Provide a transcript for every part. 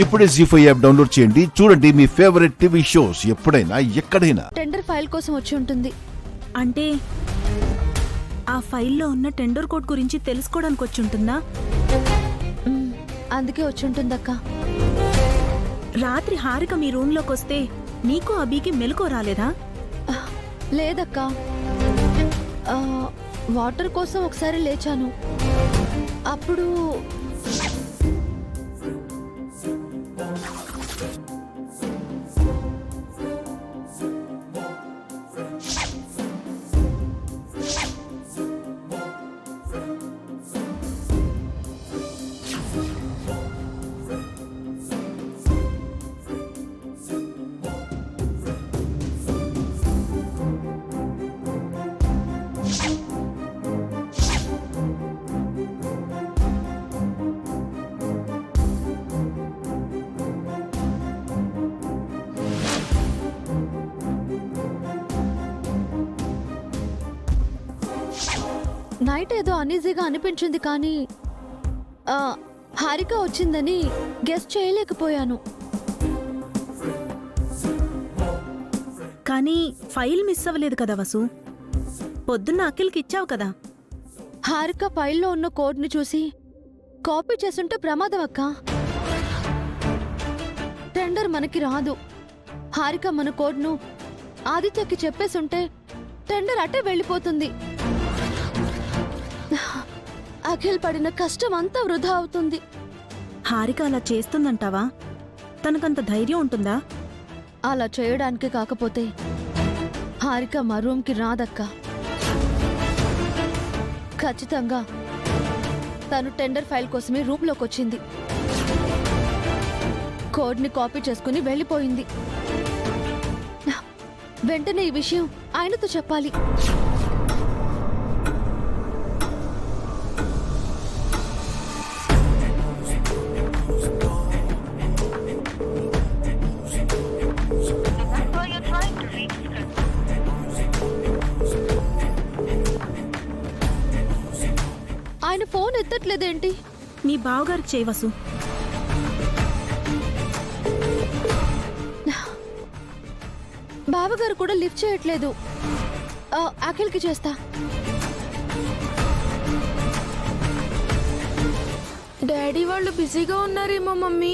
ఇప్పుడే జీ5 app download చేయండి. చూడండి మీ ఫేవరెట్ టీవీ షోస్ ఎప్పుడైనా ఎక్కడైనా. టెండర్ ఫైల్ కోసం వచ్చి ఉంటుంది. అంటే ఆ ఫైల్లో ఉన్న టెండర్ కోడ్ గురించి తెలుసుకోవడానికి వచ్చి ఉంటుందా? అందుకే వచ్చి ఉంటుందక్క. రాత్రి హారిక మీ రూమ్లోకి వస్తే నీకు అభికి మెలకువ రాలేదా? లేదక్క, వాటర్ కోసం ఒకసారి లేచాను. అప్పుడు నైట్ ఏదో అనీజీగా అనిపించింది, కానీ హారిక వచ్చిందని గెస్ చేయలేకపోయాను. కానీ ఫైల్ మిస్ అవ్వలేదు కదా వసు? పొద్దున్న అఖిల్కి ఇచ్చావు కదా. హారిక ఫైల్లో ఉన్న కోడ్ని చూసి కాపీ చేస్తుంటే ప్రమాదం అక్క. టెండర్ మనకి రాదు. హారిక మన కోడ్ను ఆదిత్యకి చెప్పేసుంటే టెండర్ అట్టే వెళ్ళిపోతుంది. అఖిల్ పడిన కష్టం అంతా వృధా అవుతుంది. హారిక అలా చేస్తుందంటావా? తనకంత ధైర్యం ఉంటుందా? అలా చేయడానికి కాకపోతే హారిక మా రూమ్కి రాదక్క. ఖచ్చితంగా తను టెండర్ ఫైల్ కోసమే రూమ్లోకి వచ్చింది. కోడ్ని కాపీ చేసుకుని వెళ్ళిపోయింది. వెంటనే ఈ విషయం ఆయనతో చెప్పాలి. ఆయన ఫోన్ ఎత్తట్లేదేంటి? మీ బావగారికి చేయి వసు. బావగారు కూడా లిఫ్ట్ చేయట్లేదు. అఖిల్కి చేస్తా. డాడీ వాళ్ళు బిజీగా ఉన్నారేమో మమ్మీ.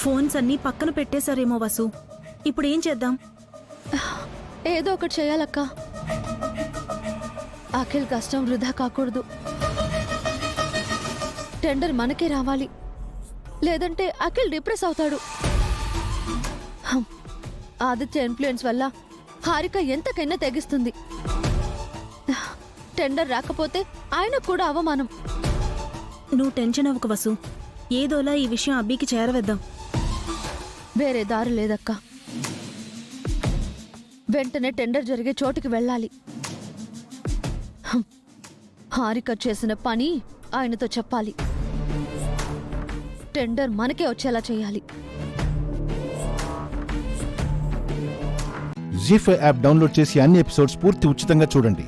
ఫోన్స్ అన్నీ పక్కన పెట్టేశారేమో వసు. ఇప్పుడు ఏం చేద్దాం? ఏదో ఒకటి చేయాలక్క. అఖిల్ కష్టం వృధా కాకూడదు. టెండర్ మనకే రావాలి, లేదంటే అఖిల్ డిప్రెస్ అవుతాడు. ఆదిత్య ఇన్ఫ్లుయెన్స్ వల్ల హారిక ఎంతకైనా తెగిస్తుంది. టెండర్ రాకపోతే ఆయనకు కూడా అవమానం. నువ్వు టెన్షన్ అవ్వకు వసు. ఏదోలా ఈ విషయం అబ్బీకి చేరవేద్దాం. వేరే దారి లేదక్క. వెంటనే టెండర్ జరిగే చోటుకి వెళ్ళాలి. హారిక చేసిన పని ఆయనతో చెప్పాలి. టెండర్ మనకే వచ్చేలా చేయాలి. జీ5 యాప్ డౌన్లోడ్ చేసి అన్ని ఎపిసోడ్స్ పూర్తి ఉచితంగా చూడండి.